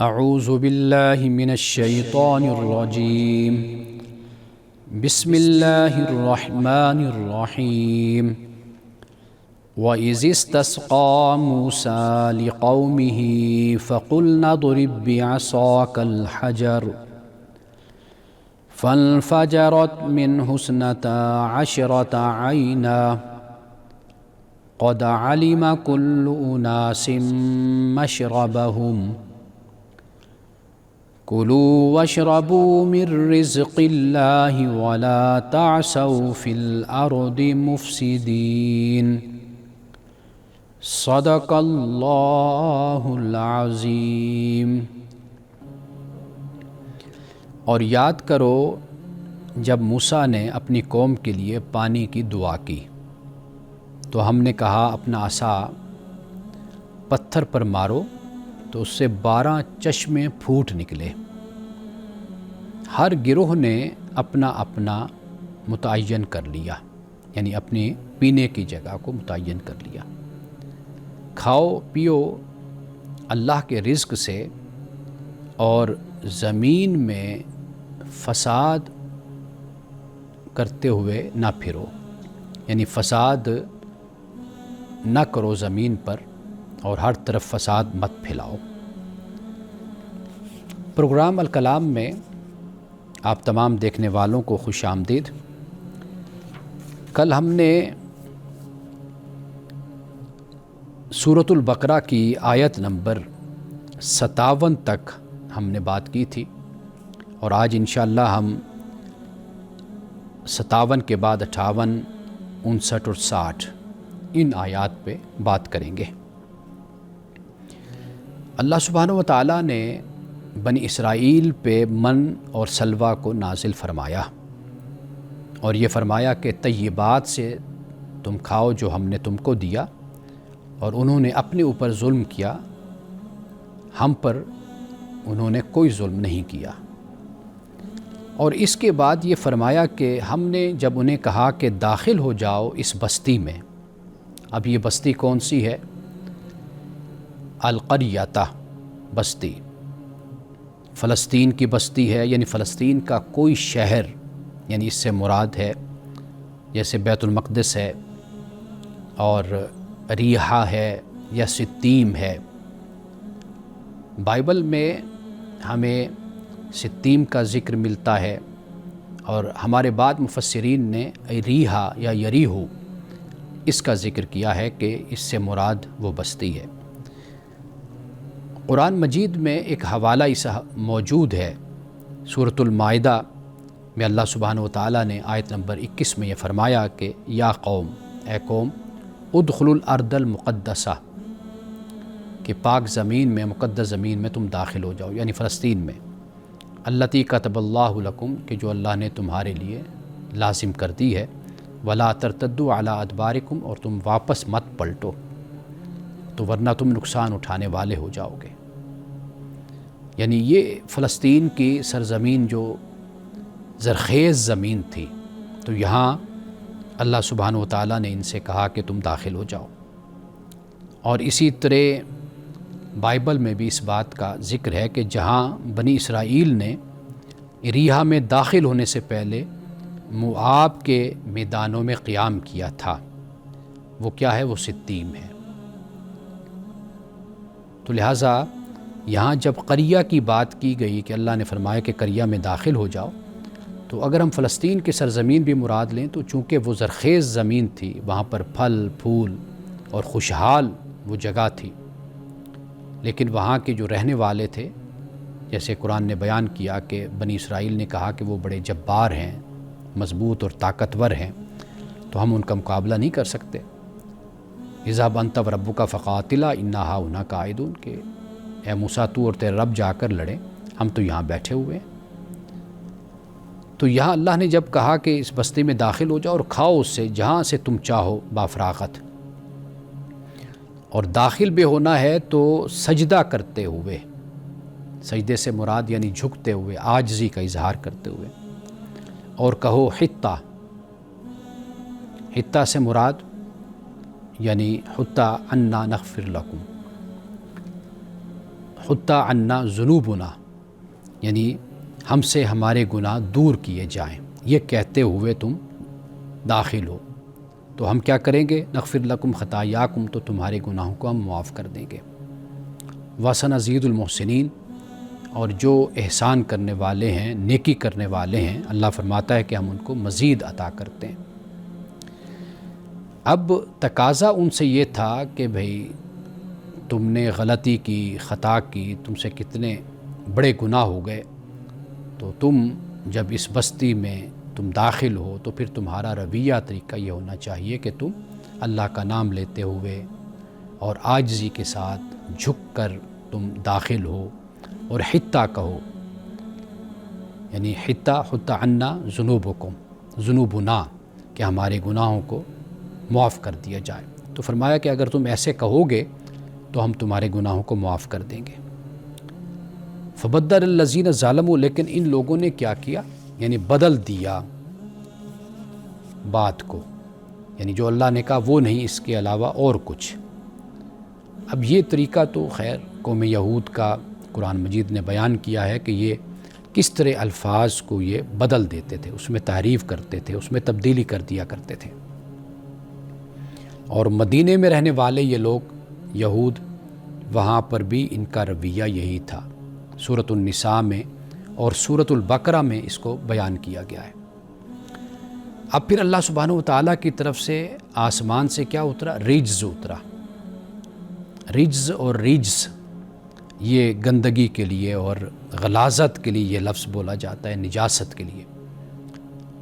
اعوذ باللہ من الشیطان الرجیم بسم اللہ الرحمن الرحیم وَإِذِ اسْتَسْقَىٰ مُوسَىٰ لِقَوْمِهِ فَقُلْنَا اضْرِب بِّعَصَاكَ الْحَجَرَ فَانْفَجَرَتْ مِنْهُ اثْنَتَا عَشْرَةَ عَيْنًا قَدْ عَلِمَ كُلُّ أُنَاسٍ مَّشْرَبَهُمْ كُلُوا وَاشْرَبُوا مِن رِّزْقِ اللَّهِ وَلَا تَعْثَوْا فِي الْأَرْضِ مُفْسِدِينَ صدق اللہ العظیم۔ اور یاد کرو جب موسیٰ نے اپنی قوم کے لیے پانی کی دعا کی تو ہم نے کہا اپنا عصا پتھر پر مارو تو اس سے 12 چشمے پھوٹ نکلے۔ ہر گروہ نے اپنا اپنا متعین کر لیا، یعنی اپنی پینے کی جگہ کو متعین کر لیا۔ کھاؤ پیو اللہ کے رزق سے اور زمین میں فساد کرتے ہوئے نہ پھرو، یعنی فساد نہ کرو زمین پر اور ہر طرف فساد مت پھیلاؤ۔ پروگرام الکلام میں آپ تمام دیکھنے والوں کو خوش آمدید۔ کل ہم نے سورۃ البقرہ کی آیت نمبر 57 تک ہم نے بات کی تھی، اور آج انشاءاللہ ہم 57 کے بعد 58، 59 اور 60 ان آیات پہ بات کریں گے۔ اللہ سبحانہ و تعالیٰ نے بنی اسرائیل پہ من اور سلویٰ کو نازل فرمایا اور یہ فرمایا کہ طیبات سے تم کھاؤ جو ہم نے تم کو دیا، اور انہوں نے اپنے اوپر ظلم کیا، ہم پر انہوں نے کوئی ظلم نہیں کیا۔ اور اس کے بعد یہ فرمایا کہ ہم نے جب انہیں کہا کہ داخل ہو جاؤ اس بستی میں، اب یہ بستی کون سی ہے؟ القریۃ بستی، فلسطین کی بستی ہے، یعنی فلسطین کا کوئی شہر، یعنی اس سے مراد ہے جیسے بیت المقدس ہے اور ریحہ ہے یا ستیم ہے۔ بائبل میں ہمیں ستیم کا ذکر ملتا ہے، اور ہمارے بعد مفسرین نے ریحہ یا یریحو اس کا ذکر کیا ہے کہ اس سے مراد وہ بستی ہے۔ قرآن مجید میں ایک حوالہ اس موجود ہے، سورۃ المائدہ میں اللہ سبحانہ و تعالیٰ نے آیت نمبر 21 میں یہ فرمایا کہ یا قوم، اے قوم، ادخلوا الارض المقدسہ، کہ پاک زمین میں، مقدس زمین میں تم داخل ہو جاؤ، یعنی فلسطین میں، التی کتب اللہ لکم، کہ جو اللہ نے تمہارے لیے لازم کر دی ہے، ولا ترتدوا علی ادبارکم، اور تم واپس مت پلٹو، تو ورنہ تم نقصان اٹھانے والے ہو جاؤ گے۔ یعنی یہ فلسطین کی سرزمین جو زرخیز زمین تھی، تو یہاں اللہ سبحانہ و تعالیٰ نے ان سے کہا کہ تم داخل ہو جاؤ۔ اور اسی طرح بائبل میں بھی اس بات کا ذکر ہے کہ جہاں بنی اسرائیل نے ریحہ میں داخل ہونے سے پہلے موآب کے میدانوں میں قیام کیا تھا، وہ کیا ہے؟ وہ ستیم ہے۔ تو لہٰذا یہاں جب قریہ کی بات کی گئی کہ اللہ نے فرمایا کہ قریہ میں داخل ہو جاؤ، تو اگر ہم فلسطین کی سرزمین بھی مراد لیں تو چونکہ وہ زرخیز زمین تھی، وہاں پر پھل پھول اور خوشحال وہ جگہ تھی، لیکن وہاں کے جو رہنے والے تھے، جیسے قرآن نے بیان کیا کہ بنی اسرائیل نے کہا کہ وہ بڑے جبار ہیں، مضبوط اور طاقتور ہیں، تو ہم ان کا مقابلہ نہیں کر سکتے۔ اذهب انت وربک فقاتلا انا ہاہنا قاعدون، کہ اے موسیٰ تو اور تیرے رب جا کر لڑیں، ہم تو یہاں بیٹھے ہوئے ہیں۔ تو یہاں اللہ نے جب کہا کہ اس بستی میں داخل ہو جاؤ اور کھاؤ اس سے جہاں سے تم چاہو بافراغت، اور داخل بھی ہونا ہے تو سجدہ کرتے ہوئے، سجدے سے مراد یعنی جھکتے ہوئے، عاجزی کا اظہار کرتے ہوئے، اور کہو حطہ، حطہ سے مراد یعنی حطہ انا نغفر لکم، حطّ عنا ذنوبنا، یعنی ہم سے ہمارے گناہ دور کیے جائیں، یہ کہتے ہوئے تم داخل ہو تو ہم کیا کریں گے؟ نغفر لکم خطایاکم، تو تمہارے گناہوں کو ہم معاف کر دیں گے۔ وسنزید المحسنین، اور جو احسان کرنے والے ہیں، نیکی کرنے والے ہیں، اللہ فرماتا ہے کہ ہم ان کو مزید عطا کرتے ہیں۔ اب تقاضا ان سے یہ تھا کہ بھئی تم نے غلطی کی، خطا کی، تم سے کتنے بڑے گناہ ہو گئے، تو تم جب اس بستی میں تم داخل ہو تو پھر تمہارا رویہ طریقہ یہ ہونا چاہیے کہ تم اللہ کا نام لیتے ہوئے اور عاجزی کے ساتھ جھک کر تم داخل ہو اور حطّہ کہو، یعنی حطّ عنا ذنوبکم، ذنوبنا، کہ ہمارے گناہوں کو معاف کر دیا جائے۔ تو فرمایا کہ اگر تم ایسے کہو گے تو ہم تمہارے گناہوں کو معاف کر دیں گے۔ فبدل الذین ظلموا، لیکن ان لوگوں نے کیا کیا؟ یعنی بدل دیا بات کو، یعنی جو اللہ نے کہا وہ نہیں، اس کے علاوہ اور کچھ۔ اب یہ طریقہ تو خیر قوم یہود کا قرآن مجید نے بیان کیا ہے کہ یہ کس طرح الفاظ کو یہ بدل دیتے تھے، اس میں تحریف کرتے تھے، اس میں تبدیلی کر دیا کرتے تھے۔ اور مدینے میں رہنے والے یہ لوگ یہود، وہاں پر بھی ان کا رویہ یہی تھا۔ سورۃ النساء میں اور سورۃ البقرہ میں اس کو بیان کیا گیا ہے۔ اب پھر اللہ سبحانہ و تعالیٰ کی طرف سے آسمان سے کیا اترا؟ رجز اترا۔ رجز اور رجز یہ گندگی کے لیے اور غلاظت کے لیے یہ لفظ بولا جاتا ہے، نجاست کے لیے۔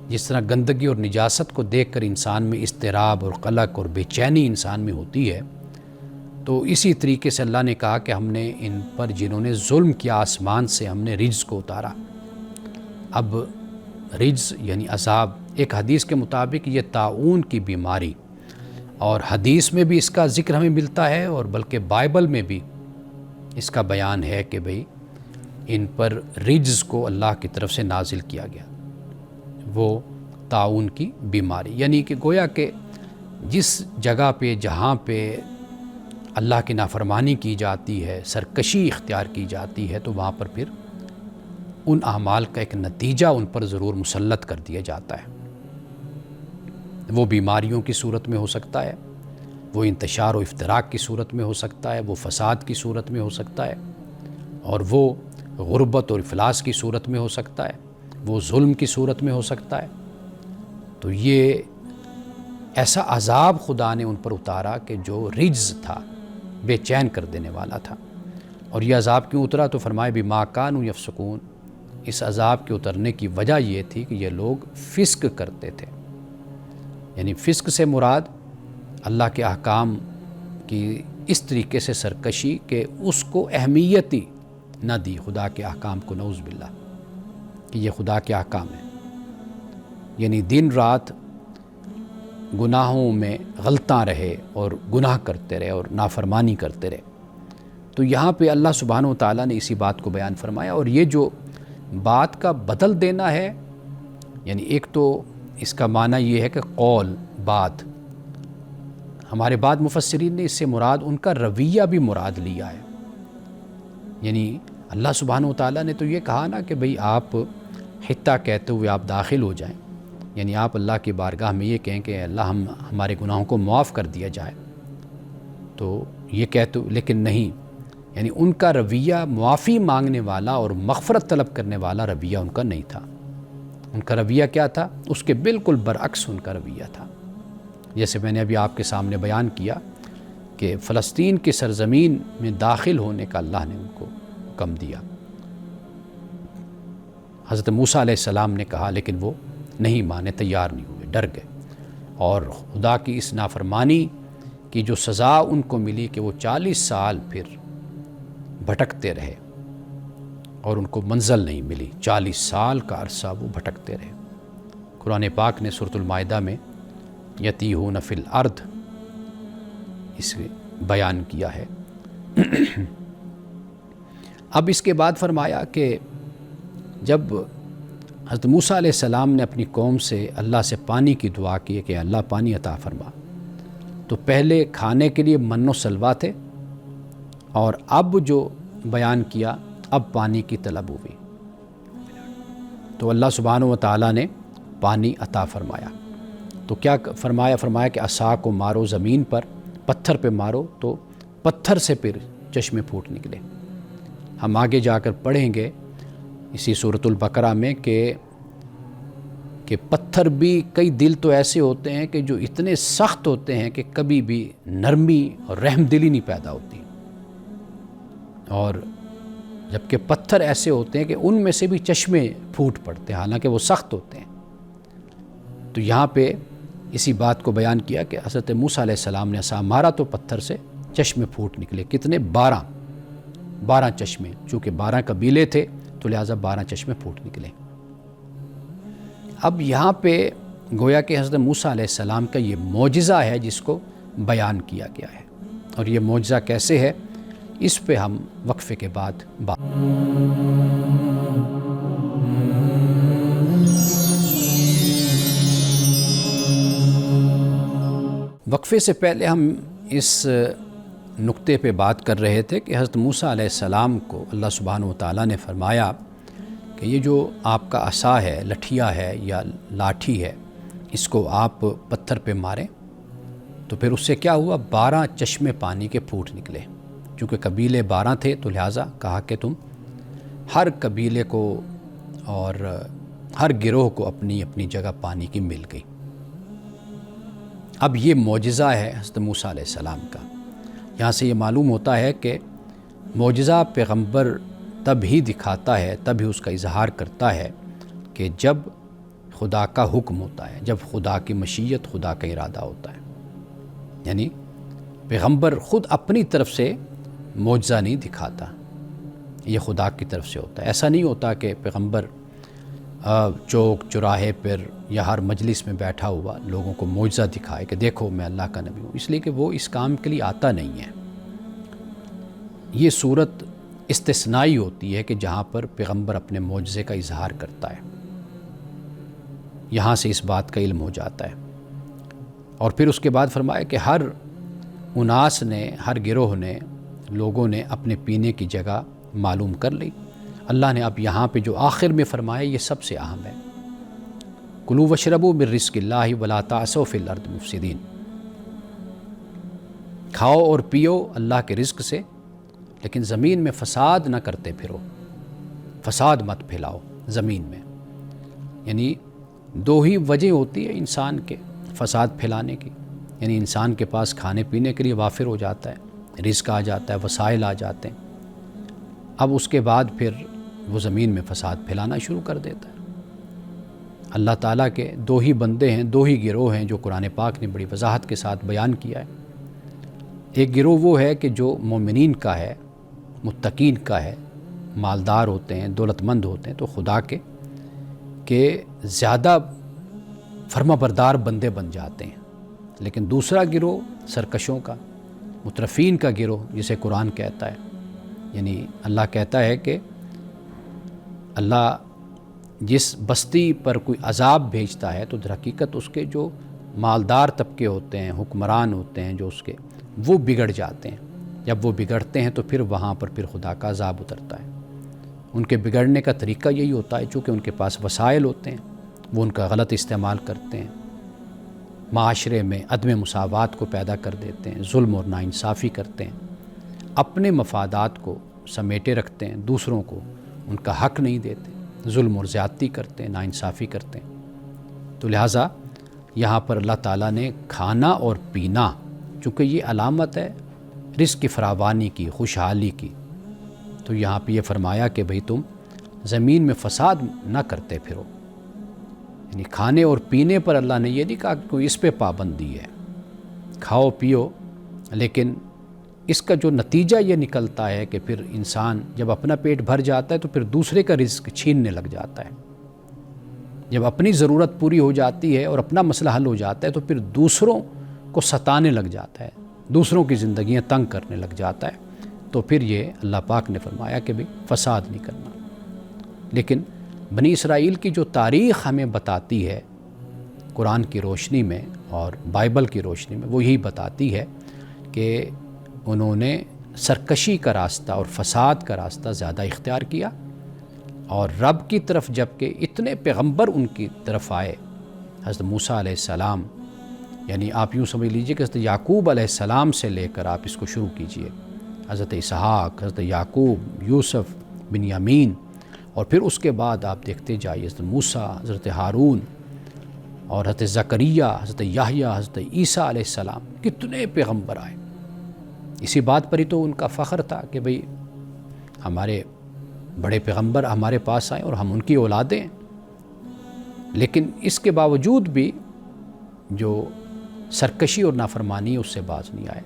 جس طرح گندگی اور نجاست کو دیکھ کر انسان میں اضطراب اور قلق اور بے چینی انسان میں ہوتی ہے، تو اسی طریقے سے اللہ نے کہا کہ ہم نے ان پر جنہوں نے ظلم کیا، آسمان سے ہم نے رجز کو اتارا۔ اب رجز یعنی عذاب، ایک حدیث کے مطابق یہ طاعون کی بیماری، اور حدیث میں بھی اس کا ذکر ہمیں ملتا ہے، اور بلکہ بائبل میں بھی اس کا بیان ہے کہ بھئی ان پر رجز کو اللہ کی طرف سے نازل کیا گیا، وہ طاعون کی بیماری، یعنی کہ گویا کہ جس جگہ پہ جہاں پہ اللہ کی نافرمانی کی جاتی ہے، سرکشی اختیار کی جاتی ہے، تو وہاں پر پھر ان اعمال کا ایک نتیجہ ان پر ضرور مسلط کر دیا جاتا ہے۔ وہ بیماریوں کی صورت میں ہو سکتا ہے، وہ انتشار و افتراق کی صورت میں ہو سکتا ہے، وہ فساد کی صورت میں ہو سکتا ہے، اور وہ غربت اور افلاس کی صورت میں ہو سکتا ہے، وہ ظلم کی صورت میں ہو سکتا ہے۔ تو یہ ایسا عذاب خدا نے ان پر اتارا کہ جو رجز تھا، بے چین کر دینے والا تھا۔ اور یہ عذاب کیوں اترا؟ تو فرمائے بما کانوا یفسقون، اس عذاب کے اترنے کی وجہ یہ تھی کہ یہ لوگ فسق کرتے تھے۔ یعنی فسق سے مراد اللہ کے احکام کی اس طریقے سے سرکشی کہ اس کو اہمیت ہی نہ دی، خدا کے احکام کو، نعوذ باللہ، کہ یہ خدا کے احکام ہیں، یعنی دن رات گناہوں میں غلطاں رہے اور گناہ کرتے رہے اور نافرمانی کرتے رہے۔ تو یہاں پہ اللہ سبحانہ و تعالیٰ نے اسی بات کو بیان فرمایا۔ اور یہ جو بات کا بدل دینا ہے، یعنی ایک تو اس کا معنی یہ ہے کہ قول، بات، ہمارے بعد مفسرین نے اس سے مراد ان کا رویہ بھی مراد لیا ہے۔ یعنی اللہ سبحانہ و تعالیٰ نے تو یہ کہا نا کہ بھئی آپ حطّہ کہتے ہوئے آپ داخل ہو جائیں، یعنی آپ اللہ کی بارگاہ میں یہ کہیں کہ اللہ ہمارے گناہوں کو معاف کر دیا جائے، تو یہ کہتے، لیکن نہیں، یعنی ان کا رویہ معافی مانگنے والا اور مغفرت طلب کرنے والا رویہ ان کا نہیں تھا۔ ان کا رویہ کیا تھا؟ اس کے بالکل برعکس ان کا رویہ تھا۔ جیسے میں نے ابھی آپ کے سامنے بیان کیا کہ فلسطین کی سرزمین میں داخل ہونے کا اللہ نے ان کو حکم دیا۔ حضرت موسیٰ علیہ السلام نے کہا، لیکن وہ نہیں مانے، تیار نہیں ہوئے، ڈر گئے، اور خدا کی اس نافرمانی کی جو سزا ان کو ملی کہ وہ 40 سال پھر بھٹکتے رہے اور ان کو منزل نہیں ملی، 40 سال کا عرصہ وہ بھٹکتے رہے۔ قرآن پاک نے سورۃ المائدہ میں یتیہون فی الارض اس بیان کیا ہے۔ اب اس کے بعد فرمایا کہ جب حضرت موسیٰ علیہ السلام نے اپنی قوم سے اللہ سے پانی کی دعا کی کہ اللہ پانی عطا فرما، تو پہلے کھانے کے لیے من و سلوا تھے، اور اب جو بیان کیا، اب پانی کی طلب ہوئی تو اللہ سبحانہ و تعالیٰ نے پانی عطا فرمایا۔ تو کیا فرمایا کہ عصا کو مارو زمین پر، پتھر پہ مارو تو پتھر سے پھر چشمے پھوٹ نکلے۔ ہم آگے جا کر پڑھیں گے اسی سورۃ البقرہ میں کہ پتھر بھی، کئی دل تو ایسے ہوتے ہیں کہ جو اتنے سخت ہوتے ہیں کہ کبھی بھی نرمی اور رحم دلی نہیں پیدا ہوتی، اور جبکہ پتھر ایسے ہوتے ہیں کہ ان میں سے بھی چشمے پھوٹ پڑتے ہیں حالانکہ وہ سخت ہوتے ہیں۔ تو یہاں پہ اسی بات کو بیان کیا کہ حضرت موسیٰ علیہ السلام نے عصا مارا تو پتھر سے چشمے پھوٹ نکلے۔ کتنے؟ 12 چشمے، چونکہ 12 قبیلے تھے تو لہٰذا 12 چشمے پھوٹ نکلے۔ اب یہاں پہ گویا کہ حضرت موسیٰ علیہ السلام کا یہ معجزہ ہے جس کو بیان کیا گیا ہے، اور یہ معجزہ کیسے ہے اس پہ ہم وقفے کے بعد بات۔ وقفے سے پہلے ہم اس نقطے پہ بات کر رہے تھے کہ حضرت موسیٰ علیہ السلام کو اللہ سبحانہ و تعالیٰ نے فرمایا کہ یہ جو آپ کا عصا ہے، لٹھیا ہے یا لاٹھی ہے، اس کو آپ پتھر پہ ماریں تو پھر اس سے کیا ہوا؟ 12 چشمے پانی کے پھوٹ نکلے۔ چونکہ قبیلے 12 تھے تو لہٰذا کہا کہ تم ہر قبیلے کو اور ہر گروہ کو اپنی اپنی جگہ پانی کی مل گئی۔ اب یہ معجزہ ہے حضرت موسیٰ علیہ السلام کا۔ یہاں سے یہ معلوم ہوتا ہے کہ معجزہ پیغمبر تب ہی دکھاتا ہے، تب ہی اس کا اظہار کرتا ہے کہ جب خدا کا حکم ہوتا ہے، جب خدا کی مشیت، خدا کا ارادہ ہوتا ہے۔ یعنی پیغمبر خود اپنی طرف سے معجزہ نہیں دکھاتا، یہ خدا کی طرف سے ہوتا ہے۔ ایسا نہیں ہوتا کہ پیغمبر چوک چوراہے پر یا ہر مجلس میں بیٹھا ہوا لوگوں کو معجزہ دکھائے کہ دیکھو میں اللہ کا نبی ہوں، اس لیے کہ وہ اس کام کے لیے آتا نہیں ہے۔ یہ صورت استثنائی ہوتی ہے کہ جہاں پر پیغمبر اپنے معجزے کا اظہار کرتا ہے، یہاں سے اس بات کا علم ہو جاتا ہے۔ اور پھر اس کے بعد فرمایا کہ ہر اناس نے، ہر گروہ نے، لوگوں نے اپنے پینے کی جگہ معلوم کر لی۔ اللہ نے اب یہاں پہ جو آخر میں فرمایا یہ سب سے اہم ہے، کلوا واشربوا من رزق اللہ ولا تعثوا فی الارض مفسدین۔ کھاؤ اور پیو اللہ کے رزق سے، لیکن زمین میں فساد نہ کرتے پھرو، فساد مت پھیلاؤ زمین میں۔ یعنی دو ہی وجہ ہوتی ہے انسان کے فساد پھیلانے کی، یعنی انسان کے پاس کھانے پینے کے لیے وافر ہو جاتا ہے، رزق آ جاتا ہے، وسائل آ جاتے ہیں، اب اس کے بعد پھر وہ زمین میں فساد پھیلانا شروع کر دیتا ہے۔ اللہ تعالیٰ کے دو ہی بندے ہیں، دو ہی گروہ ہیں جو قرآن پاک نے بڑی وضاحت کے ساتھ بیان کیا ہے۔ ایک گروہ وہ ہے کہ جو مومنین کا ہے، متقین کا ہے، مالدار ہوتے ہیں، دولت مند ہوتے ہیں تو خدا کے زیادہ فرما بردار بندے بن جاتے ہیں۔ لیکن دوسرا گروہ سرکشوں کا، مترفین کا گروہ جسے قرآن کہتا ہے، یعنی اللہ کہتا ہے کہ اللہ جس بستی پر کوئی عذاب بھیجتا ہے تو در حقیقت اس کے جو مالدار طبقے ہوتے ہیں، حکمران ہوتے ہیں جو اس کے، وہ بگڑ جاتے ہیں۔ جب وہ بگڑتے ہیں تو پھر وہاں پر پھر خدا کا عذاب اترتا ہے۔ ان کے بگڑنے کا طریقہ یہی ہوتا ہے، چونکہ ان کے پاس وسائل ہوتے ہیں، وہ ان کا غلط استعمال کرتے ہیں، معاشرے میں عدم مساوات کو پیدا کر دیتے ہیں، ظلم اور ناانصافی کرتے ہیں، اپنے مفادات کو سمیٹے رکھتے ہیں، دوسروں کو ان کا حق نہیں دیتے، ظلم اور زیادتی کرتے ہیں، ناانصافی کرتے ہیں۔ تو لہٰذا یہاں پر اللہ تعالیٰ نے کھانا اور پینا، چونکہ یہ علامت ہے رزق کی فراوانی کی، خوشحالی کی، تو یہاں پہ یہ فرمایا کہ بھئی تم زمین میں فساد نہ کرتے پھرو۔ یعنی کھانے اور پینے پر اللہ نے یہ نہیں کہا کہ کوئی اس پہ پابندی ہے، کھاؤ پیو، لیکن اس کا جو نتیجہ یہ نکلتا ہے کہ پھر انسان جب اپنا پیٹ بھر جاتا ہے تو پھر دوسرے کا رزق چھیننے لگ جاتا ہے۔ جب اپنی ضرورت پوری ہو جاتی ہے اور اپنا مسئلہ حل ہو جاتا ہے تو پھر دوسروں کو ستانے لگ جاتا ہے، دوسروں کی زندگیاں تنگ کرنے لگ جاتا ہے۔ تو پھر یہ اللہ پاک نے فرمایا کہ بھئی فساد نہیں کرنا۔ لیکن بنی اسرائیل کی جو تاریخ ہمیں بتاتی ہے قرآن کی روشنی میں اور بائبل کی روشنی میں، وہ یہی بتاتی ہے کہ انہوں نے سرکشی کا راستہ اور فساد کا راستہ زیادہ اختیار کیا، اور رب کی طرف جب کہ اتنے پیغمبر ان کی طرف آئے، حضرت موسیٰ علیہ السلام، یعنی آپ یوں سمجھ لیجئے کہ حضرت یعقوب علیہ السلام سے لے کر آپ اس کو شروع کیجئے، حضرت اسحاق، حضرت یعقوب، یوسف، بنیامین، اور پھر اس کے بعد آپ دیکھتے جائیے حضرت موسیٰ، حضرت ہارون، اور حضرت زکریا، حضرت یحییٰ، حضرت عیسیٰ علیہ السلام، کتنے پیغمبر آئے۔ اسی بات پر ہی تو ان کا فخر تھا کہ بھئی ہمارے بڑے پیغمبر ہمارے پاس آئے اور ہم ان کی اولادیں ہیں۔ لیکن اس کے باوجود بھی جو سرکشی اور نافرمانی اس سے باز نہیں آئے۔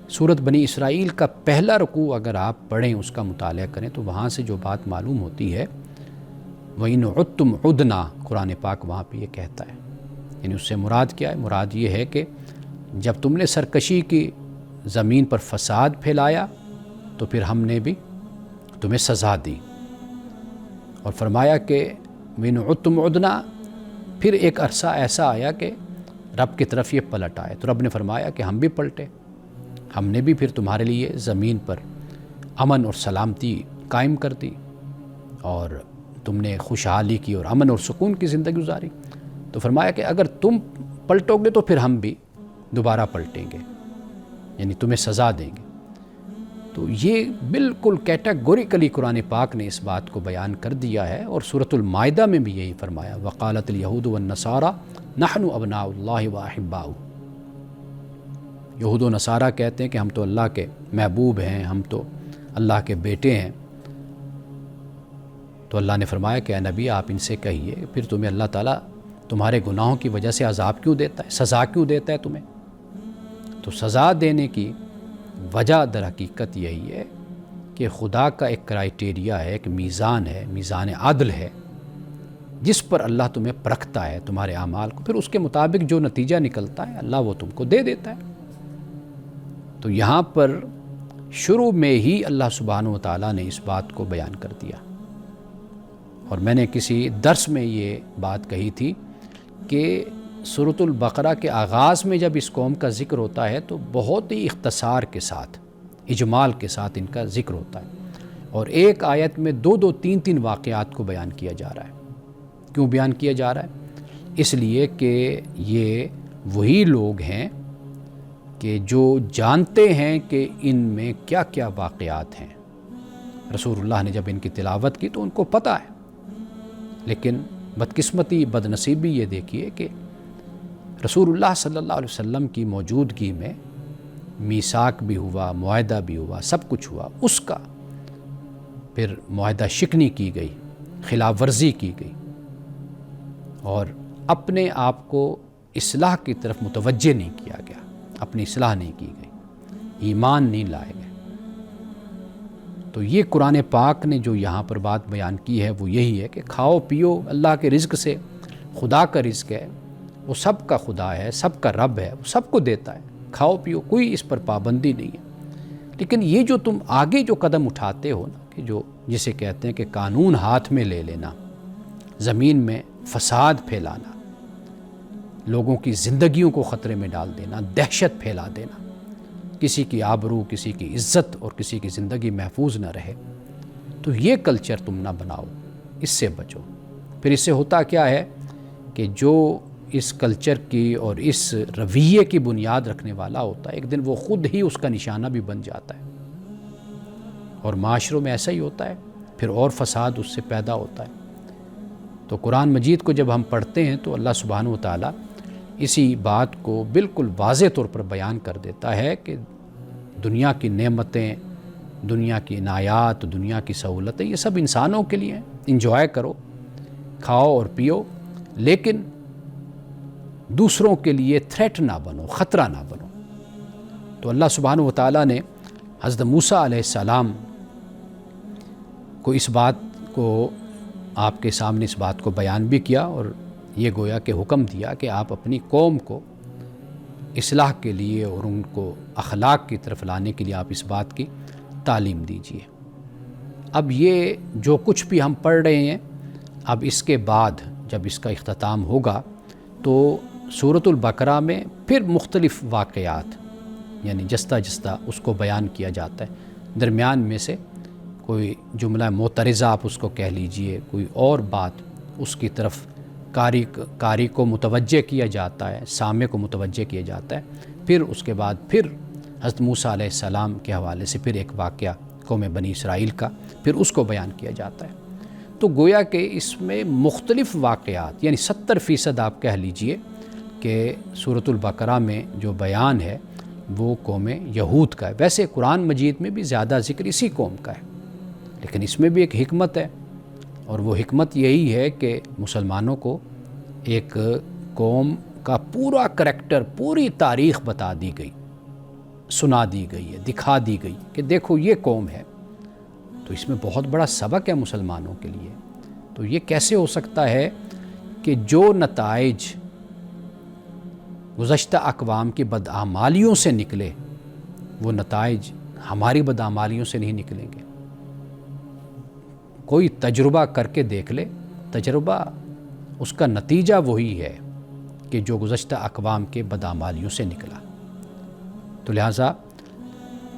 سورۃ بنی اسرائیل کا پہلا رکوع اگر آپ پڑھیں، اس کا مطالعہ کریں، تو وہاں سے جو بات معلوم ہوتی ہے، وَإِنْ عُدْتُمْ عُدْنَا، قرآن پاک وہاں پہ یہ کہتا ہے، یعنی اس سے مراد کیا ہے؟ مراد یہ ہے کہ جب تم نے سرکشی کی، زمین پر فساد پھیلایا، تو پھر ہم نے بھی تمہیں سزا دی، اور فرمایا کہ وَإِنْ عُدْتُمْ عُدْنَا، پھر ایک عرصہ ایسا آیا کہ رب کی طرف یہ پلٹ آئے، تو رب نے فرمایا کہ ہم بھی پلٹے، ہم نے بھی پھر تمہارے لیے زمین پر امن اور سلامتی قائم کر دی، اور تم نے خوشحالی کی اور امن اور سکون کی زندگی گزاری۔ تو فرمایا کہ اگر تم پلٹو گے تو پھر ہم بھی دوبارہ پلٹیں گے، یعنی تمہیں سزا دیں گے۔ تو یہ بالکل کیٹاگوریکلی قرآن پاک نے اس بات کو بیان کر دیا ہے، اور سورۃ المائدہ میں بھی یہی فرمایا، وقالت الیہود والنصارى نحن ابناء اللہ واحباؤہ۔ یہود و نصارہ کہتے ہیں کہ ہم تو اللہ کے محبوب ہیں، ہم تو اللہ کے بیٹے ہیں۔ تو اللہ نے فرمایا کہ اے نبی آپ ان سے کہیے، پھر تمہیں اللہ تعالیٰ تمہارے گناہوں کی وجہ سے عذاب کیوں دیتا ہے، سزا کیوں دیتا ہے تمہیں؟ تو سزا دینے کی وجہ در حقیقت یہی ہے کہ خدا کا ایک کرائیٹیریا ہے، ایک میزان ہے، میزان عدل ہے، جس پر اللہ تمہیں پرکھتا ہے تمہارے اعمال کو، پھر اس کے مطابق جو نتیجہ نکلتا ہے اللہ وہ تم کو دے دیتا ہے۔ تو یہاں پر شروع میں ہی اللہ سبحانہ و تعالیٰ نے اس بات کو بیان کر دیا، اور میں نے کسی درس میں یہ بات کہی تھی کہ سورۃ البقرہ کے آغاز میں جب اس قوم کا ذکر ہوتا ہے تو بہت ہی اختصار کے ساتھ، اجمال کے ساتھ ان کا ذکر ہوتا ہے، اور ایک آیت میں دو تین واقعات کو بیان کیا جا رہا ہے۔ کیوں بیان کیا جا رہا ہے؟ اس لیے کہ یہ وہی لوگ ہیں کہ جو جانتے ہیں کہ ان میں کیا کیا واقعات ہیں۔ رسول اللہ نے جب ان کی تلاوت کی تو ان کو پتہ ہے، لیکن بدقسمتی، بدنصیبی یہ دیکھیے کہ رسول اللہ صلی اللہ علیہ وسلم کی موجودگی میں میثاق بھی ہوا، معاہدہ بھی ہوا، سب کچھ ہوا، اس کا پھر معاہدہ شکنی کی گئی، خلاف ورزی کی گئی، اور اپنے آپ کو اصلاح کی طرف متوجہ نہیں کیا گیا، اپنی اصلاح نہیں کی گئی، ایمان نہیں لائے گئے۔ تو یہ قرآن پاک نے جو یہاں پر بات بیان کی ہے وہ یہی ہے کہ کھاؤ پیو اللہ کے رزق سے، خدا کا رزق ہے، وہ سب کا خدا ہے، سب کا رب ہے، وہ سب کو دیتا ہے، کھاؤ پیو، کوئی اس پر پابندی نہیں ہے۔ لیکن یہ جو تم آگے جو قدم اٹھاتے ہو نا، کہ جو جسے کہتے ہیں کہ قانون ہاتھ میں لے لینا، زمین میں فساد پھیلانا، لوگوں کی زندگیوں کو خطرے میں ڈال دینا، دہشت پھیلا دینا، کسی کی آبرو، کسی کی عزت اور کسی کی زندگی محفوظ نہ رہے، تو یہ کلچر تم نہ بناؤ، اس سے بچو۔ پھر اس سے ہوتا کیا ہے کہ جو اس کلچر کی اور اس رویے کی بنیاد رکھنے والا ہوتا ہے، ایک دن وہ خود ہی اس کا نشانہ بھی بن جاتا ہے، اور معاشروں میں ایسا ہی ہوتا ہے، پھر اور فساد اس سے پیدا ہوتا ہے۔ تو قرآن مجید کو جب ہم پڑھتے ہیں تو اللہ سبحانہ و تعالیٰ اسی بات کو بالکل واضح طور پر بیان کر دیتا ہے کہ دنیا کی نعمتیں، دنیا کی عنایات، دنیا کی سہولتیں، یہ سب انسانوں کے لیے ہیں، انجوائے کرو، کھاؤ اور پیو، لیکن دوسروں کے لیے تھریٹ نہ بنو، خطرہ نہ بنو۔ تو اللہ سبحانہ و تعالیٰ نے حضرت موسیٰ علیہ السلام کو اس بات کو، آپ کے سامنے اس بات کو بیان بھی کیا، اور یہ گویا کہ حکم دیا کہ آپ اپنی قوم کو اصلاح کے لیے اور ان کو اخلاق کی طرف لانے کے لیے آپ اس بات کی تعلیم دیجیے۔ اب یہ جو کچھ بھی ہم پڑھ رہے ہیں، اب اس کے بعد جب اس کا اختتام ہوگا تو سورۃ البقرہ میں پھر مختلف واقعات یعنی جستہ جستہ اس کو بیان کیا جاتا ہے، درمیان میں سے کوئی جملہ معترضہ آپ اس کو کہہ لیجئے، کوئی اور بات اس کی طرف قاری کو متوجہ کیا جاتا ہے، سامع کو متوجہ کیا جاتا ہے، پھر اس کے بعد پھر حضرت موسیٰ علیہ السلام کے حوالے سے پھر ایک واقعہ قوم بنی اسرائیل کا پھر اس کو بیان کیا جاتا ہے۔ تو گویا کہ اس میں مختلف واقعات، یعنی 70% آپ کہہ لیجئے کہ سورۃ البقرہ میں جو بیان ہے وہ قوم یہود کا ہے۔ ویسے قرآن مجید میں بھی زیادہ ذکر اسی قوم کا ہے، لیکن اس میں بھی ایک حکمت ہے، اور وہ حکمت یہی ہے کہ مسلمانوں کو ایک قوم کا پورا کریکٹر، پوری تاریخ بتا دی گئی، سنا دی گئی ہے، دکھا دی گئی کہ دیکھو یہ قوم ہے۔ تو اس میں بہت بڑا سبق ہے مسلمانوں کے لیے۔ تو یہ کیسے ہو سکتا ہے کہ جو نتائج گزشتہ اقوام کی بدعمالیوں سے نکلے وہ نتائج ہماری بدعمالیوں سے نہیں نکلیں گے؟ کوئی تجربہ کر کے دیکھ لے، تجربہ اس کا نتیجہ وہی ہے کہ جو گزشتہ اقوام کے بدعمالیوں سے نکلا۔ تو لہٰذا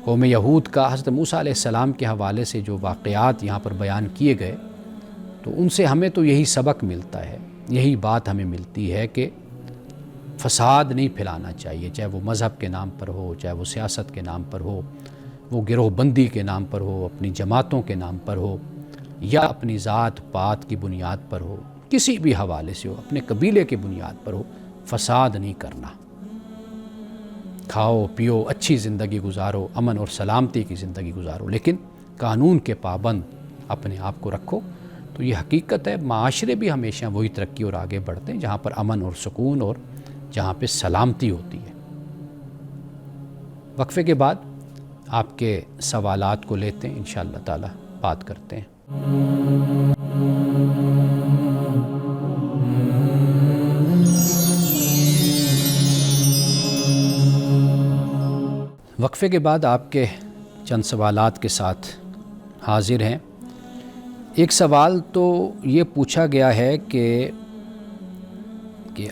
قوم یہود کا حضرت موسیٰ علیہ السلام کے حوالے سے جو واقعات یہاں پر بیان کیے گئے، تو ان سے ہمیں تو یہی سبق ملتا ہے، یہی بات ہمیں ملتی ہے کہ فساد نہیں پھیلانا چاہیے، چاہے وہ مذہب کے نام پر ہو، چاہے وہ سیاست کے نام پر ہو، وہ گروہ بندی کے نام پر ہو، اپنی جماعتوں کے نام پر ہو، یا اپنی ذات پات کی بنیاد پر ہو، کسی بھی حوالے سے ہو، اپنے قبیلے کی بنیاد پر ہو، فساد نہیں کرنا۔ کھاؤ پیو، اچھی زندگی گزارو، امن اور سلامتی کی زندگی گزارو، لیکن قانون کے پابند اپنے آپ کو رکھو۔ تو یہ حقیقت ہے، معاشرے بھی ہمیشہ وہی ترقی اور آگے بڑھتے ہیں جہاں پر امن اور سکون اور جہاں پہ سلامتی ہوتی ہے۔ وقفے کے بعد آپ کے سوالات کو لیتے ہیں، انشاءاللہ تعالی بات کرتے ہیں۔ وقفے کے بعد آپ کے چند سوالات کے ساتھ حاضر ہیں۔ ایک سوال تو یہ پوچھا گیا ہے کہ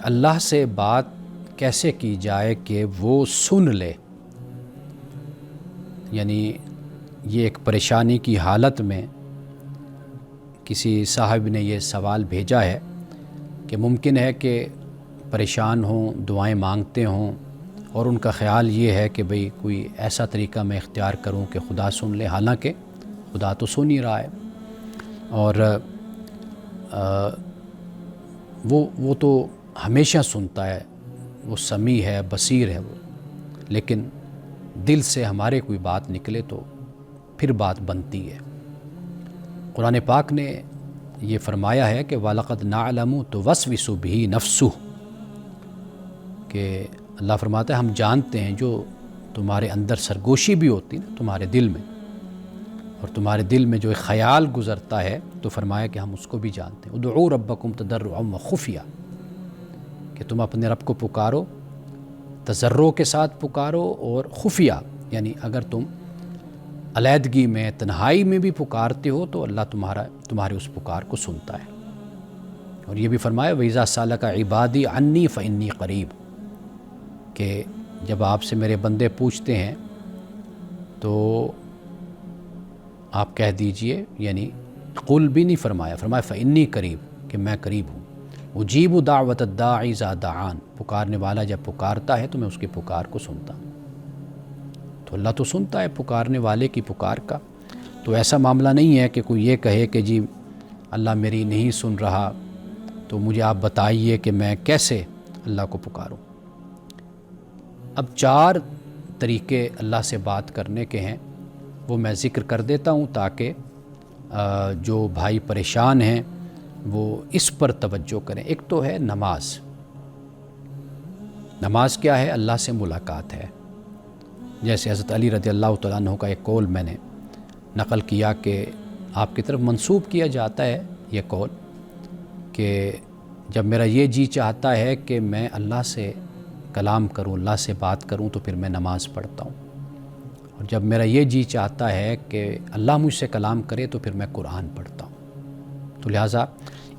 اللہ سے بات کیسے کی جائے کہ وہ سن لے، یعنی یہ ایک پریشانی کی حالت میں کسی صاحب نے یہ سوال بھیجا ہے کہ ممکن ہے کہ پریشان ہوں، دعائیں مانگتے ہوں، اور ان کا خیال یہ ہے کہ بھئی کوئی ایسا طریقہ میں اختیار کروں کہ خدا سن لے، حالانکہ خدا تو سن ہی رہا ہے، اور وہ تو ہمیشہ سنتا ہے، وہ سمیع ہے، بصیر ہے وہ، لیکن دل سے ہمارے کوئی بات نکلے تو پھر بات بنتی ہے۔ قرآن پاک نے یہ فرمایا ہے کہ وَلَقَدْ نَعْلَمُ تُوَسْوِسُ بِهِ نَفْسُهُ، کہ اللہ فرماتا ہے ہم جانتے ہیں جو تمہارے اندر سرگوشی بھی ہوتی ہے تمہارے دل میں، اور تمہارے دل میں جو ایک خیال گزرتا ہے، تو فرمایا کہ ہم اس کو بھی جانتے ہیں۔ ادعوا ربکم تضرعا وخفیا، کہ تم اپنے رب کو پکارو، تضرع کے ساتھ پکارو، اور خفیہ یعنی اگر تم علیحدگی میں، تنہائی میں بھی پکارتے ہو تو اللہ تمہارے اس پکار کو سنتا ہے۔ اور یہ بھی فرمایا وَإِذَا سَأَلَكَ عِبَادِي عَنِّي فَإِنِّي قَرِيب، کہ جب آپ سے میرے بندے پوچھتے ہیں تو آپ کہہ دیجئے، یعنی قل بھی نہیں فرمایا فَإِنِّي قَرِيب، کہ میں قریب ہوں۔ اجیب دعوت الداعی اذا دعان، پکارنے والا جب پکارتا ہے تو میں اس کی پکار کو سنتا ہوں۔ تو اللہ تو سنتا ہے پکارنے والے کی پکار کا۔ تو ایسا معاملہ نہیں ہے کہ کوئی یہ کہے کہ جی اللہ میری نہیں سن رہا، تو مجھے آپ بتائیے کہ میں کیسے اللہ کو پکاروں۔ اب 4 طریقے اللہ سے بات کرنے کے ہیں، وہ میں ذکر کر دیتا ہوں تاکہ جو بھائی پریشان ہیں وہ اس پر توجہ کریں۔ ایک تو ہے نماز۔ نماز کیا ہے؟ اللہ سے ملاقات ہے۔ جیسے حضرت علی رضی اللہ تعالیٰ عنہ کا ایک قول میں نے نقل کیا کہ آپ کی طرف منسوب کیا جاتا ہے یہ قول کہ جب میرا یہ جی چاہتا ہے کہ میں اللہ سے کلام کروں، اللہ سے بات کروں، تو پھر میں نماز پڑھتا ہوں، اور جب میرا یہ جی چاہتا ہے کہ اللہ مجھ سے کلام کرے تو پھر میں قرآن پڑھتا ہوں۔ تو لہٰذا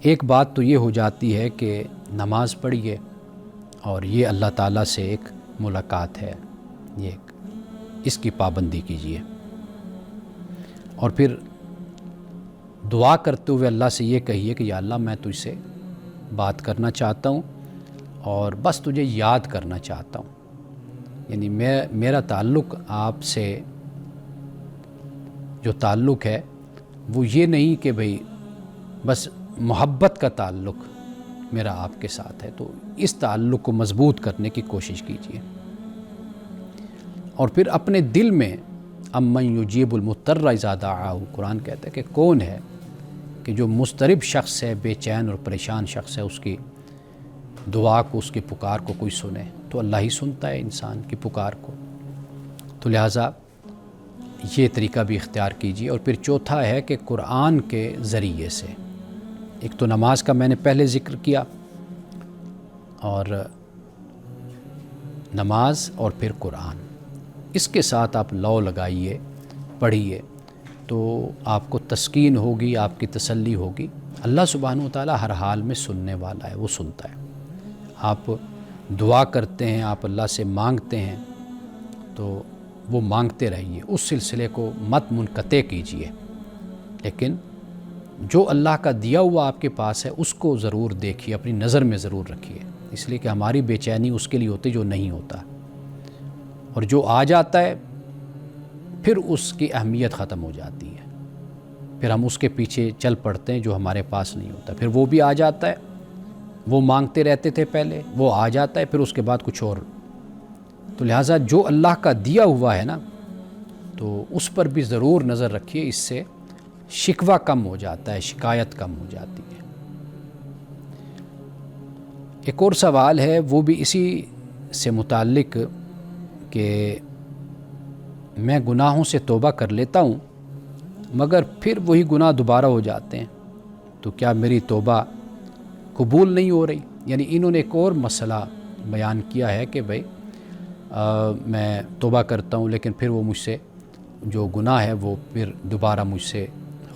ایک بات تو یہ ہو جاتی ہے کہ نماز پڑھیے، اور یہ اللہ تعالیٰ سے ایک ملاقات ہے۔ اس کی پابندی کیجیے۔ اور پھر دعا کرتے ہوئے اللہ سے یہ کہیے کہ یا اللہ میں تجھ سے بات کرنا چاہتا ہوں اور بس تجھے یاد کرنا چاہتا ہوں۔ یعنی میرا تعلق آپ سے جو تعلق ہے وہ یہ نہیں کہ بھئی بس محبت کا تعلق میرا آپ کے ساتھ ہے، تو اس تعلق کو مضبوط کرنے کی کوشش کیجیے۔ اور پھر اپنے دل میں امن یجیب المضطر اذا دعاہ، قرآن کہتا ہے کہ کون ہے کہ جو مضطرب شخص ہے، بے چین اور پریشان شخص ہے، اس کی دعا کو، اس کی پکار کو کوئی سنے، تو اللہ ہی سنتا ہے انسان کی پکار کو۔ تو لہٰذا یہ طریقہ بھی اختیار کیجیے۔ اور پھر چوتھا ہے کہ قرآن کے ذریعے سے، ایک تو نماز کا میں نے پہلے ذکر کیا، اور نماز اور پھر قرآن، اس کے ساتھ آپ لو لگائیے، پڑھیے، تو آپ کو تسکین ہوگی، آپ کی تسلی ہوگی۔ اللہ سبحانہ وتعالی ہر حال میں سننے والا ہے، وہ سنتا ہے۔ آپ دعا کرتے ہیں، آپ اللہ سے مانگتے ہیں، تو وہ مانگتے رہیے، اس سلسلے کو مت منقطع کیجیے، لیکن جو اللہ کا دیا ہوا آپ کے پاس ہے اس کو ضرور دیکھیے، اپنی نظر میں ضرور رکھیے، اس لیے کہ ہماری بے چینی اس کے لیے ہوتی جو نہیں ہوتا، اور جو آ جاتا ہے پھر اس کی اہمیت ختم ہو جاتی ہے، پھر ہم اس کے پیچھے چل پڑتے ہیں جو ہمارے پاس نہیں ہوتا، پھر وہ بھی آ جاتا ہے، وہ مانگتے رہتے تھے پہلے، وہ آ جاتا ہے، پھر اس کے بعد کچھ اور۔ تو لہٰذا جو اللہ کا دیا ہوا ہے نا، تو اس پر بھی ضرور نظر رکھیے، اس سے شکوہ کم ہو جاتا ہے، شکایت کم ہو جاتی ہے۔ ایک اور سوال ہے، وہ بھی اسی سے متعلق کہ میں گناہوں سے توبہ کر لیتا ہوں مگر پھر وہی گناہ دوبارہ ہو جاتے ہیں، تو کیا میری توبہ قبول نہیں ہو رہی؟ یعنی انہوں نے ایک اور مسئلہ بیان کیا ہے کہ بھئی میں توبہ کرتا ہوں لیکن پھر وہ مجھ سے جو گناہ ہے وہ پھر دوبارہ مجھ سے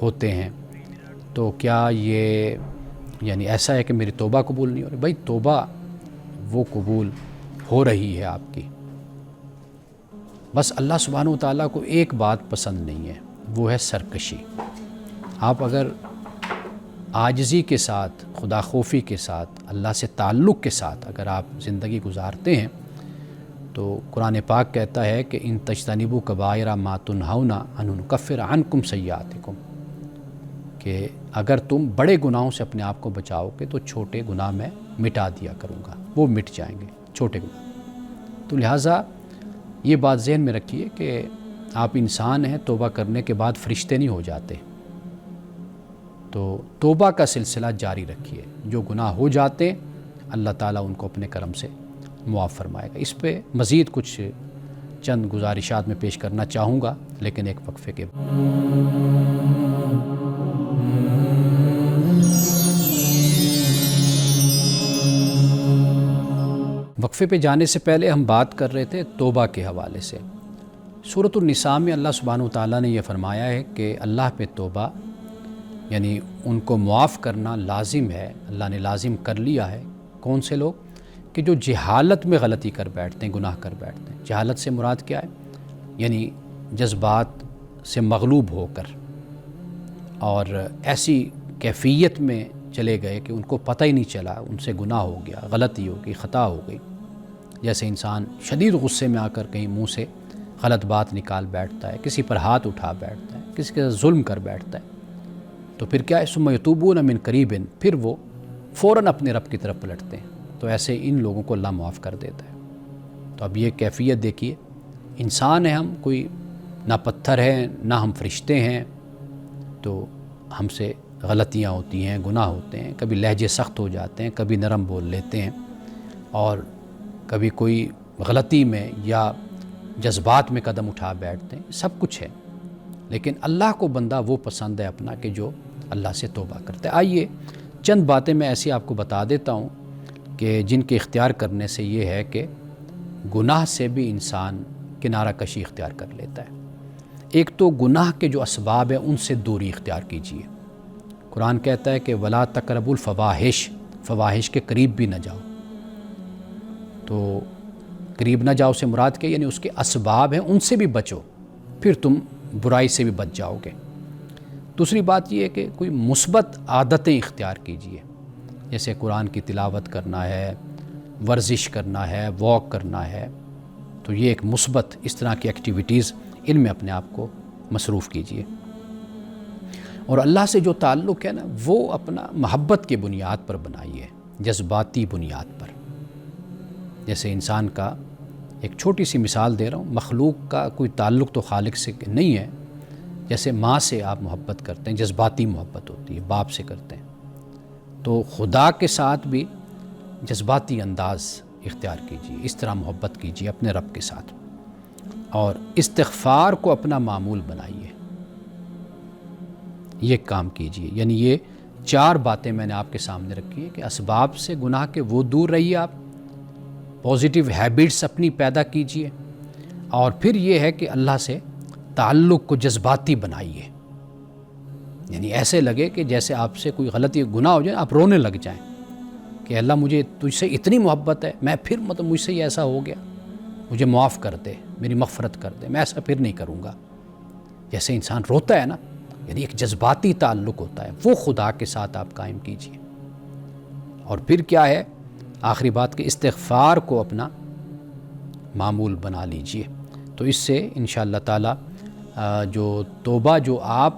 ہوتے ہیں، تو کیا یہ یعنی ایسا ہے کہ میری توبہ قبول نہیں ہو رہی؟ بھئی توبہ وہ قبول ہو رہی ہے آپ کی، بس اللہ سبحانہ وتعالیٰ کو ایک بات پسند نہیں ہے، وہ ہے سرکشی۔ آپ اگر عاجزی کے ساتھ، خدا خوفی کے ساتھ، اللہ سے تعلق کے ساتھ اگر آپ زندگی گزارتے ہیں تو قرآن پاک کہتا ہے کہ ان تجتنبوا کبائر ما تنہون عنہ نکفر عنکم سیئاتکم، کہ اگر تم بڑے گناہوں سے اپنے آپ کو بچاؤ گے تو چھوٹے گناہ میں مٹا دیا کروں گا، وہ مٹ جائیں گے چھوٹے گناہ۔ تو لہٰذا یہ بات ذہن میں رکھیے کہ آپ انسان ہیں، توبہ کرنے کے بعد فرشتے نہیں ہو جاتے، تو توبہ کا سلسلہ جاری رکھیے، جو گناہ ہو جاتے اللہ تعالیٰ ان کو اپنے کرم سے معاف فرمائے گا۔ اس پہ مزید کچھ چند گزارشات میں پیش کرنا چاہوں گا، لیکن ایک وقفے کے بعد۔ وقفے پہ جانے سے پہلے ہم بات کر رہے تھے توبہ کے حوالے سے۔ سورۃ النساء میں اللہ سبحانہ وتعالیٰ نے یہ فرمایا ہے کہ اللہ پہ توبہ یعنی ان کو معاف کرنا لازم ہے، اللہ نے لازم کر لیا ہے۔ کون سے لوگ؟ کہ جو جہالت میں غلطی کر بیٹھتے ہیں، گناہ کر بیٹھتے ہیں۔ جہالت سے مراد کیا ہے؟ یعنی جذبات سے مغلوب ہو کر اور ایسی کیفیت میں چلے گئے کہ ان کو پتہ ہی نہیں چلا، ان سے گناہ ہو گیا، غلطی ہو گئی، خطا ہو گئی۔ جیسے انسان شدید غصے میں آ کر کہیں منہ سے غلط بات نکال بیٹھتا ہے، کسی پر ہاتھ اٹھا بیٹھتا ہے، کسی کے ساتھ ظلم کر بیٹھتا ہے، تو پھر کیا ہے؟ ثم یتوبون من قریب، پھر وہ فوراً اپنے رب کی طرف پلٹتے ہیں، تو ایسے ان لوگوں کو اللہ معاف کر دیتا ہے۔ تو اب یہ کیفیت دیکھیے، انسان ہیں ہم، کوئی نہ پتھر ہیں نہ ہم فرشتے ہیں، تو ہم سے غلطیاں ہوتی ہیں، گناہ ہوتے ہیں، کبھی لہجے سخت ہو جاتے ہیں، کبھی نرم بول لیتے ہیں، اور کبھی کوئی غلطی میں یا جذبات میں قدم اٹھا بیٹھتے ہیں، سب کچھ ہے۔ لیکن اللہ کو بندہ وہ پسند ہے اپنا کہ جو اللہ سے توبہ کرتا ہے۔ آئیے چند باتیں میں ایسی آپ کو بتا دیتا ہوں کہ جن کے اختیار کرنے سے یہ ہے کہ گناہ سے بھی انسان کنارہ کشی اختیار کر لیتا ہے۔ ایک تو گناہ کے جو اسباب ہیں ان سے دوری اختیار کیجیے۔ قرآن کہتا ہے کہ ولا تقربوا الفواحش، فواحش کے قریب بھی نہ جاؤ۔ تو قریب نہ جاؤ سے مراد کے یعنی اس کے اسباب ہیں ان سے بھی بچو، پھر تم برائی سے بھی بچ جاؤ گے۔ دوسری بات یہ ہے کہ کوئی مثبت عادتیں اختیار کیجیے، جیسے قرآن کی تلاوت کرنا ہے، ورزش کرنا ہے، واک کرنا ہے، تو یہ ایک مثبت اس طرح کی ایکٹیویٹیز ان میں اپنے آپ کو مصروف کیجیے۔ اور اللہ سے جو تعلق ہے نا وہ اپنا محبت کی بنیاد پر بنائیے، جذباتی بنیاد پر۔ جیسے انسان کا ایک چھوٹی سی مثال دے رہا ہوں، مخلوق کا کوئی تعلق تو خالق سے نہیں ہے، جیسے ماں سے آپ محبت کرتے ہیں، جذباتی محبت ہوتی ہے، باپ سے کرتے ہیں، تو خدا کے ساتھ بھی جذباتی انداز اختیار کیجیے، اس طرح محبت کیجیے اپنے رب کے ساتھ، اور استغفار کو اپنا معمول بنائیے، یہ کام کیجیے۔ یعنی یہ 4 باتیں میں نے آپ کے سامنے رکھی ہیں کہ اسباب سے گناہ کے وہ دور رہیے، آپ پازیٹیو ہیبٹس اپنی پیدا کیجیے، اور پھر یہ ہے کہ اللہ سے تعلق کو جذباتی بنائیے، یعنی ایسے لگے کہ جیسے آپ سے کوئی غلطی گناہ ہو جائے آپ رونے لگ جائیں کہ اللہ مجھے تجھ سے اتنی محبت ہے، میں پھر مجھ سے یہ ایسا ہو گیا، مجھے معاف کر دے، میری مغفرت کر دے، میں ایسا پھر نہیں کروں گا۔ جیسے انسان روتا ہے نا، یعنی ایک جذباتی تعلق ہوتا ہے، وہ خدا کے ساتھ آپ قائم کیجیے۔ اور پھر کیا ہے آخری بات کہ استغفار کو اپنا معمول بنا لیجیے، تو اس سے انشاءاللہ تعالی جو توبہ جو آپ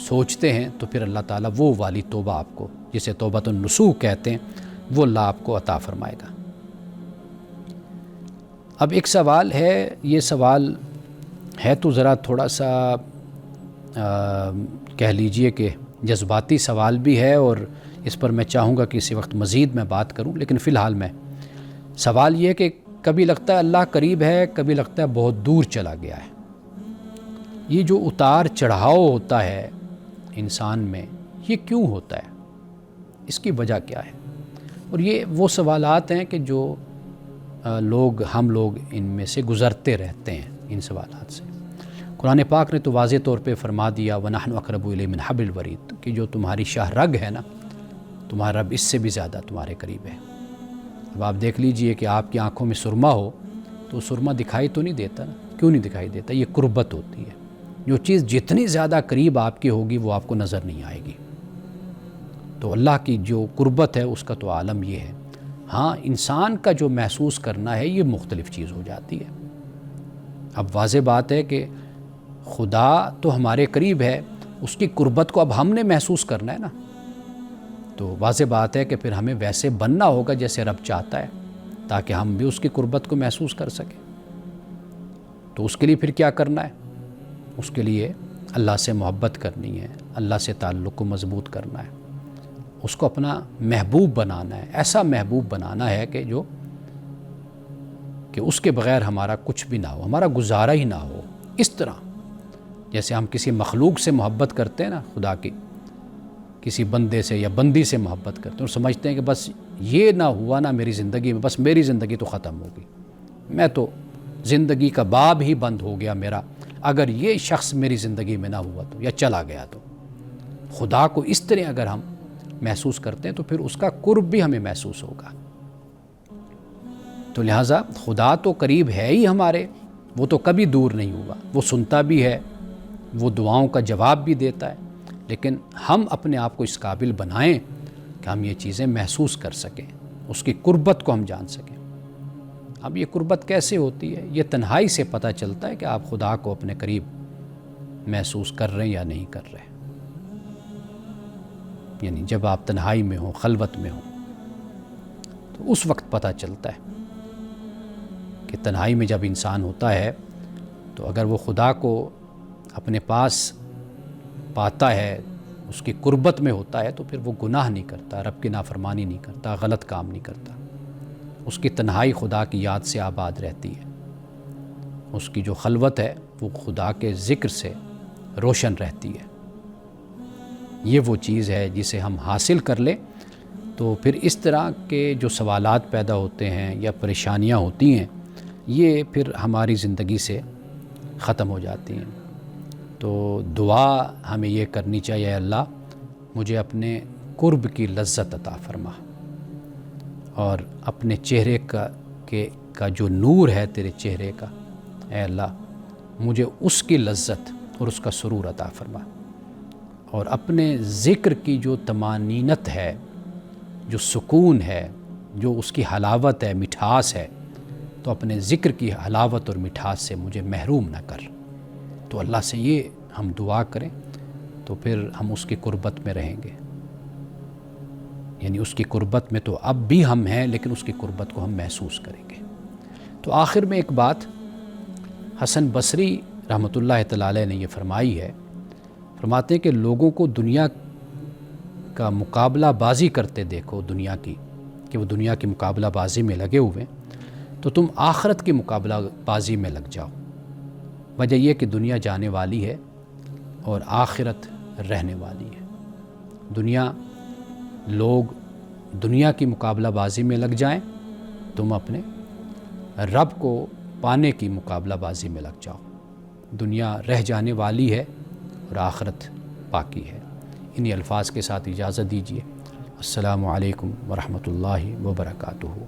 سوچتے ہیں تو پھر اللہ تعالیٰ وہ والی توبہ آپ کو، جسے توبۃ النصوح کہتے ہیں، وہ اللہ آپ کو عطا فرمائے گا۔ اب ایک سوال ہے، یہ سوال ہے تو ذرا تھوڑا سا کہہ لیجئے کہ جذباتی سوال بھی ہے، اور اس پر میں چاہوں گا کہ اسی وقت مزید میں بات کروں، لیکن فی الحال میں سوال یہ ہے کہ کبھی لگتا ہے اللہ قریب ہے، کبھی لگتا ہے بہت دور چلا گیا ہے۔ یہ جو اتار چڑھاؤ ہوتا ہے انسان میں، یہ کیوں ہوتا ہے؟ اس کی وجہ کیا ہے؟ اور یہ وہ سوالات ہیں کہ جو ہم لوگ ان میں سے گزرتے رہتے ہیں ان سوالات سے۔ قرآن پاک نے تو واضح طور پہ فرما دیا وَنَحْنُ أَقْرَبُ إِلَيْهِ مِنْ حَبْلِ الْوَرِيدِ، کہ جو تمہاری شاہ رگ ہے نا، تمہارا رب اس سے بھی زیادہ تمہارے قریب ہے۔ اب آپ دیکھ لیجئے کہ آپ کی آنکھوں میں سرما ہو تو سرما دکھائی تو نہیں دیتا نا، کیوں نہیں دکھائی دیتا؟ یہ قربت ہوتی ہے، جو چیز جتنی زیادہ قریب آپ کی ہوگی وہ آپ کو نظر نہیں آئے گی۔ تو اللہ کی جو قربت ہے اس کا تو عالم یہ ہے۔ ہاں انسان کا جو محسوس کرنا ہے یہ مختلف چیز ہو جاتی ہے۔ اب واضح بات ہے کہ خدا تو ہمارے قریب ہے، اس کی قربت کو اب ہم نے محسوس کرنا ہے نا، تو واضح بات ہے کہ پھر ہمیں ویسے بننا ہوگا جیسے رب چاہتا ہے، تاکہ ہم بھی اس کی قربت کو محسوس کر سکیں۔ تو اس کے لیے پھر کیا کرنا ہے؟ اس کے لیے اللہ سے محبت کرنی ہے، اللہ سے تعلق کو مضبوط کرنا ہے، اس کو اپنا محبوب بنانا ہے، ایسا محبوب بنانا ہے کہ اس کے بغیر ہمارا کچھ بھی نہ ہو، ہمارا گزارا ہی نہ ہو۔ اس طرح جیسے ہم کسی مخلوق سے محبت کرتے ہیں نا، خدا کی کسی بندے سے یا بندی سے محبت کرتے ہیں اور سمجھتے ہیں کہ بس یہ نہ ہوا نا میری زندگی میں، بس میری زندگی تو ختم ہوگی، میں تو زندگی کا باب ہی بند ہو گیا میرا، اگر یہ شخص میری زندگی میں نہ ہوا تو یا چلا گیا تو۔ خدا کو اس طرح اگر ہم محسوس کرتے ہیں تو پھر اس کا قرب بھی ہمیں محسوس ہوگا۔ تو لہٰذا خدا تو قریب ہے ہی ہمارے، وہ تو کبھی دور نہیں ہوا، وہ سنتا بھی ہے، وہ دعاؤں کا جواب بھی دیتا ہے، لیکن ہم اپنے آپ کو اس قابل بنائیں کہ ہم یہ چیزیں محسوس کر سکیں، اس کی قربت کو ہم جان سکیں۔ اب یہ قربت کیسے ہوتی ہے؟ یہ تنہائی سے پتہ چلتا ہے کہ آپ خدا کو اپنے قریب محسوس کر رہے ہیں یا نہیں کر رہے، یعنی جب آپ تنہائی میں ہوں، خلوت میں ہوں، تو اس وقت پتہ چلتا ہے کہ تنہائی میں جب انسان ہوتا ہے تو اگر وہ خدا کو اپنے پاس پاتا ہے، اس کی قربت میں ہوتا ہے، تو پھر وہ گناہ نہیں کرتا، رب کی نافرمانی نہیں کرتا، غلط کام نہیں کرتا، اس کی تنہائی خدا کی یاد سے آباد رہتی ہے، اس کی جو خلوت ہے وہ خدا کے ذکر سے روشن رہتی ہے۔ یہ وہ چیز ہے جسے ہم حاصل کر لیں تو پھر اس طرح کے جو سوالات پیدا ہوتے ہیں یا پریشانیاں ہوتی ہیں یہ پھر ہماری زندگی سے ختم ہو جاتی ہیں۔ تو دعا ہمیں یہ کرنی چاہیے، اے اللہ مجھے اپنے قرب کی لذت عطا فرما، اور اپنے چہرے کے کا جو نور ہے تیرے چہرے کا، اے اللہ مجھے اس کی لذت اور اس کا سرور عطا فرما، اور اپنے ذکر کی جو طمانینت ہے، جو سکون ہے، جو اس کی حلاوت ہے، مٹھاس ہے، تو اپنے ذکر کی حلاوت اور مٹھاس سے مجھے محروم نہ کر۔ تو اللہ سے یہ ہم دعا کریں تو پھر ہم اس کی قربت میں رہیں گے، یعنی اس کی قربت میں تو اب بھی ہم ہیں، لیکن اس کی قربت کو ہم محسوس کریں گے۔ تو آخر میں ایک بات حسن بصری رحمۃ اللہ تعالی علیہ نے یہ فرمائی ہے، فرماتے ہیں کہ لوگوں کو دنیا کا مقابلہ بازی کرتے دیکھو، دنیا کی، کہ وہ دنیا کی مقابلہ بازی میں لگے ہوئے، تو تم آخرت کی مقابلہ بازی میں لگ جاؤ۔ وجہ یہ کہ دنیا جانے والی ہے اور آخرت رہنے والی ہے۔ لوگ دنیا کی مقابلہ بازی میں لگ جائیں، تم اپنے رب کو پانے کی مقابلہ بازی میں لگ جاؤ۔ دنیا رہ جانے والی ہے اور آخرت باقی ہے۔ انہی الفاظ کے ساتھ اجازت دیجیے۔ السلام علیکم ورحمۃ اللہ وبرکاتہ۔